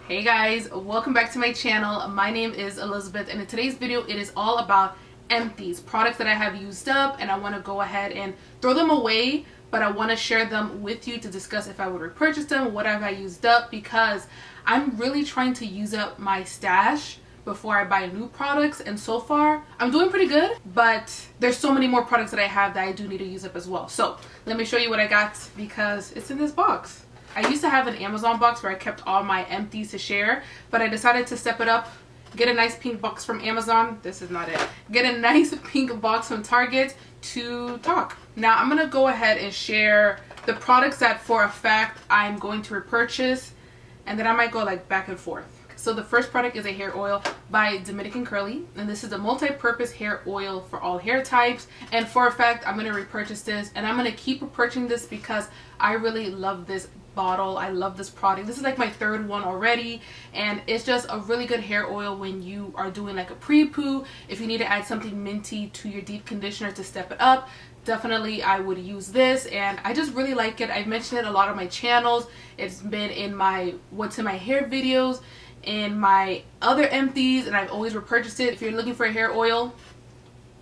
Hey guys, welcome back to my channel. My name is Elizabeth, and in today's video it is all about empties, products that I have used up and I want to go ahead and throw them away, but I want to share them with you to discuss if I would repurchase them, what have I used up, because I'm really trying to use up my stash before I buy new products, and so far I'm doing pretty good, but there's so many more products that I have that I do need to use up as well. So let me show you what I got because it's in this box. I used to have an Amazon box where I kept all my empties to share, but I decided to step it up, get a nice pink box from Amazon. This is not it. Get a nice pink box from Target to talk. Now I'm gonna go ahead and share the products that for a fact I'm going to repurchase, and then I might go like back and forth. So the first product is a hair oil by Dominican Curly, and this is a multi-purpose hair oil for all hair types, and for a fact I'm going to repurchase this, and I'm going to keep repurchasing this because I really love this bottle. I love this product. This is like my third one already, and it's just a really good hair oil when you are doing like a pre-poo. If you need to add something minty to your deep conditioner to step it up, definitely I would use this, and I just really like it. I've mentioned it a lot on my channels. It's been in my what's in my hair videos, in my other empties, and I've always repurchased it. If you're looking for a hair oil,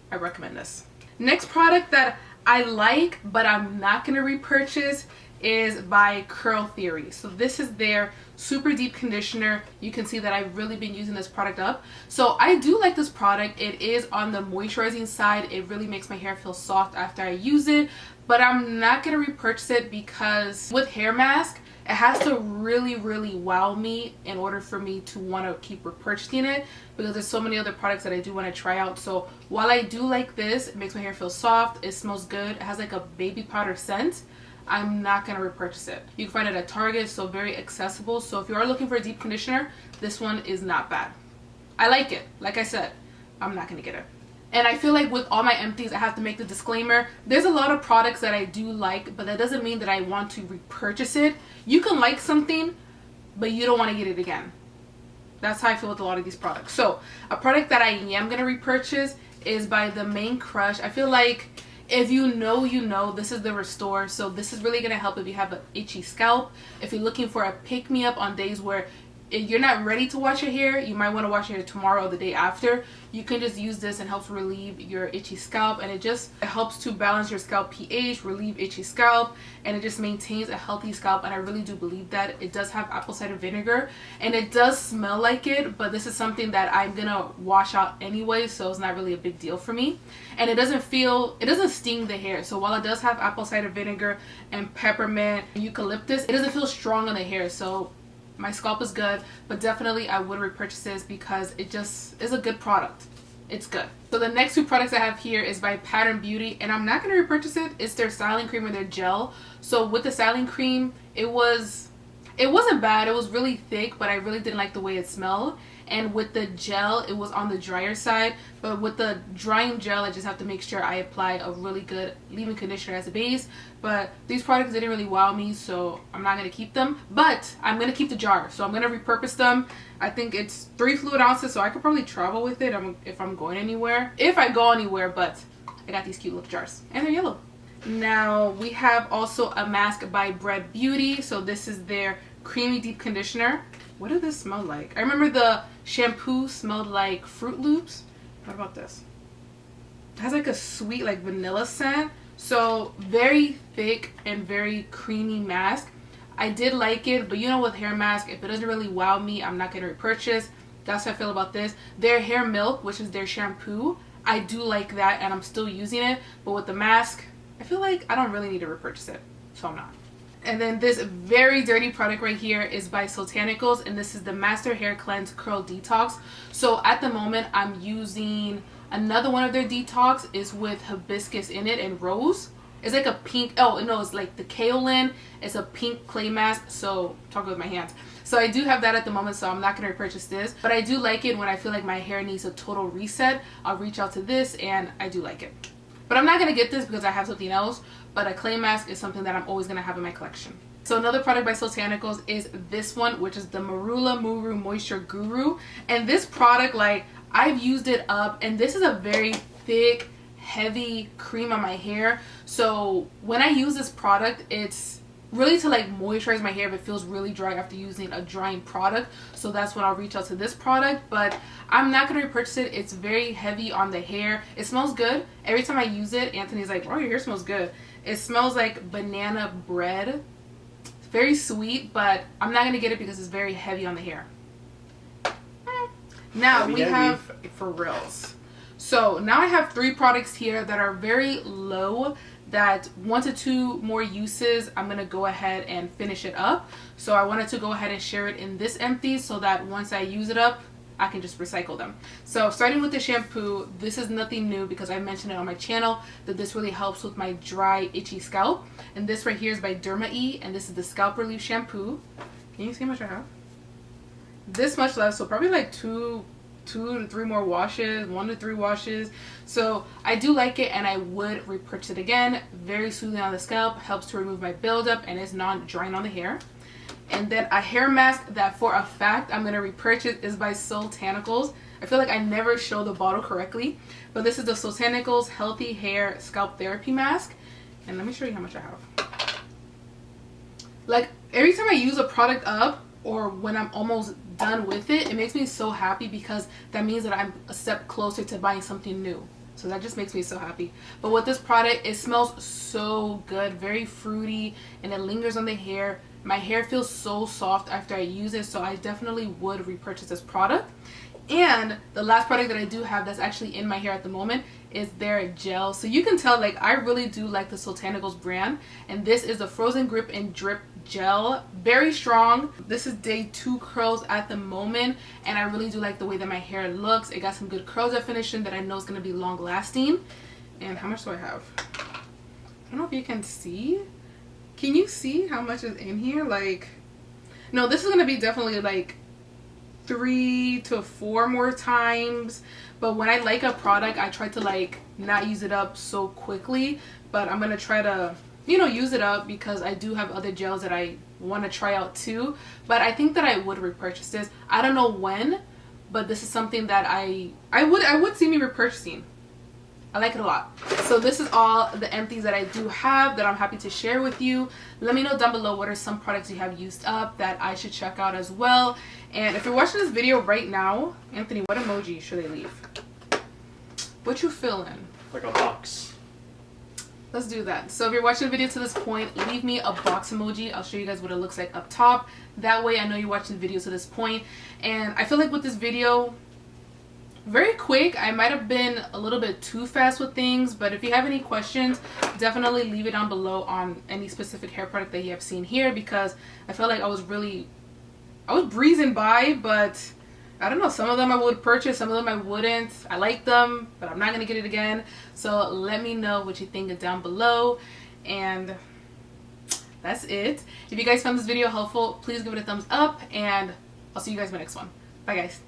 I recommend this. Next product that I like but I'm not going to repurchase is by Curl Theory. So this is their super deep conditioner. You can see that I've really been using this product up. So I do like this product. It is on the moisturizing side. It really makes my hair feel soft after I use it, but I'm not going to repurchase it because with hair mask, it has to really wow me in order for me to want to keep repurchasing it, because there's so many other products that I do want to try out. So while I do like this, it makes my hair feel soft, it smells good, it has like a baby powder scent, I'm not going to repurchase it. You can find it at Target, so very accessible. So if you are looking for a deep conditioner, this one is not bad. I like it. Like I said, I'm not going to get it. And I feel like with all my empties, I have to make the disclaimer. There's a lot of products that I do like, but that doesn't mean that I want to repurchase it. You can like something, but you don't want to get it again. That's how I feel with a lot of these products. So a product that I am going to repurchase is by the main Krush. I feel like if you know, you know, this is the Restore. So this is really going to help if you have an itchy scalp. If you're looking for a pick-me-up on days where if you're not ready to wash your hair, you might want to wash your hair tomorrow or the day after, you can just use this and helps relieve your itchy scalp, and it helps to balance your scalp pH, relieve itchy scalp, and it just maintains a healthy scalp. And I really do believe that. It does have apple cider vinegar and it does smell like it, but this is something that I'm gonna wash out anyway, so it's not really a big deal for me. And it doesn't sting the hair. So while it does have apple cider vinegar and peppermint and eucalyptus, it doesn't feel strong on the hair. So my scalp is good, but definitely I would repurchase this because it just is a good product. It's good. So the next two products I have here is by Pattern Beauty, and I'm not going to repurchase it. It's their styling cream or their gel. So with the styling cream, it wasn't bad. It was really thick, but I really didn't like the way it smelled. And with the gel, it was on the drier side, but with the drying gel, I just have to make sure I apply a really good leave-in conditioner as a base. But these products didn't really wow me, so I'm not going to keep them, but I'm going to keep the jar. So I'm going to repurpose them. I think it's 3 fluid ounces, so I could probably travel with it if I'm going anywhere. If I go anywhere, but I got these cute little jars, and they're yellow. Now we have also a mask by Bread Beauty. So this is their creamy deep conditioner. What did this smell like? I remember the shampoo smelled like Fruit Loops. What about this? It has like a sweet like vanilla scent. So very thick and very creamy mask. I did like it, but you know, with hair mask, if it doesn't really wow me, I'm not going to repurchase. That's how I feel about this. Their hair milk, which is their shampoo, I do like that and I'm still using it. But with the mask, I feel like I don't really need to repurchase it, so I'm not. And then this very dirty product right here is by Soultanicals, and this is the Master Hair Cleanse Curl Detox. So at the moment I'm using another one of their detox, is with hibiscus in it and rose. It's like a pink, oh no, it's like the kaolin. It's a pink clay mask, so talk with my hands. So I do have that at the moment, so I'm not going to repurchase this, but I do like it when I feel like my hair needs a total reset. I'll reach out to this, and I do like it. But I'm not going to get this because I have something else, but a clay mask is something that I'm always going to have in my collection. So another product by Soultanicals is this one, which is the Marula Muru Moisture Guru. And this product, like, I've used it up, and this is a very thick, heavy cream on my hair. So when I use this product, it's really to like moisturize my hair if it feels really dry after using a drying product. So that's when I'll reach out to this product, but I'm not going to repurchase it. It's very heavy on the hair. It smells good. Every time I use it, Anthony's like, oh, your hair smells good. It smells like banana bread. It's very sweet, but I'm not going to get it because it's very heavy on the hair. Now we have, for reals. So now I have 3 products here that are very low, that 1 to 2 more uses I'm gonna go ahead and finish it up. So I wanted to go ahead and share it in this empty so that once I use it up, I can just recycle them. So starting with the shampoo, this is nothing new because I mentioned it on my channel that this really helps with my dry, itchy scalp. And this right here is by DermaE, and this is the Scalp Relief Shampoo. Can you see how much I have? This much left, so probably like 2 to 3 more washes, 1 to 3 washes. So I do like it and I would repurchase it again. Very soothing on the scalp, helps to remove my buildup, and is non-drying on the hair. And then a hair mask that for a fact I'm gonna repurchase is by Soultanicals. I feel like I never show the bottle correctly, but this is the Soultanicals Healthy Hair Scalp Therapy Mask. And let me show you how much I have. Like every time I use a product up, or when I'm almost done with it, it makes me so happy because that means that I'm a step closer to buying something new. So that just makes me so happy. But with this product, it smells so good, very fruity, and it lingers on the hair. My hair feels so soft after I use it, so I definitely would repurchase this product. And the last product that I do have that's actually in my hair at the moment is their gel. So you can tell, like, I really do like the Soultanicals brand, and this is the Frozen Grip and Drip Gel. Very strong. This is day 2 curls at the moment, and I really do like the way that my hair looks. It got some good curl definition that I know is going to be long lasting. And how much do I have? I don't know if you can see. Can you see how much is in here? Like, no, this is going to be definitely like 3 to 4 more times. But when I like a product, I try to like not use it up so quickly, but I'm gonna try to, you know, use it up because I do have other gels that I want to try out too. But I think that I would repurchase this. I don't know when, but this is something that I would see me repurchasing. I like it a lot. So this is all the empties that I do have that I'm happy to share with you. Let me know down below what are some products you have used up that I should check out as well. And if you're watching this video right now, Anthony, what emoji should I leave? What you feeling? Like a box. Let's do that. So if you're watching the video to this point, leave me a box emoji. I'll show you guys what it looks like up top. That way I know you're watching the video to this point. And I feel like with this video, very quick. I might have been a little bit too fast with things, but if you have any questions, definitely leave it down below on any specific hair product that you have seen here, because I felt like I was breezing by, but I don't know, some of them I would purchase, some of them I wouldn't. I like them, but I'm not gonna get it again. So let me know what you think down below, and that's it. If you guys found this video helpful, please give it a thumbs up, and I'll see you guys in my next one. Bye guys.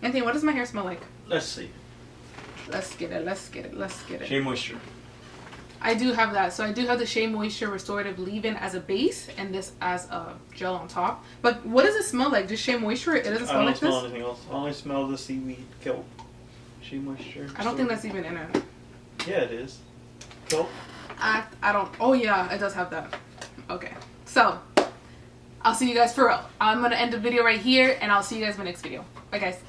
Anthony, what does my hair smell like? Let's see. Let's get it, let's get it, let's get it. Shea Moisture. I do have that. So I do have the Shea Moisture Restorative Leave-In as a base and this as a gel on top. But what does it smell like? Just Shea Moisture? It doesn't smell like this? I don't smell anything else. I only smell the seaweed kelp. Shea Moisture. I don't think that's even in it. Yeah, it is. Kelp? I don't. Oh yeah, it does have that. Okay. So, I'll see you guys for real. I'm going to end the video right here, and I'll see you guys in my next video. Bye guys.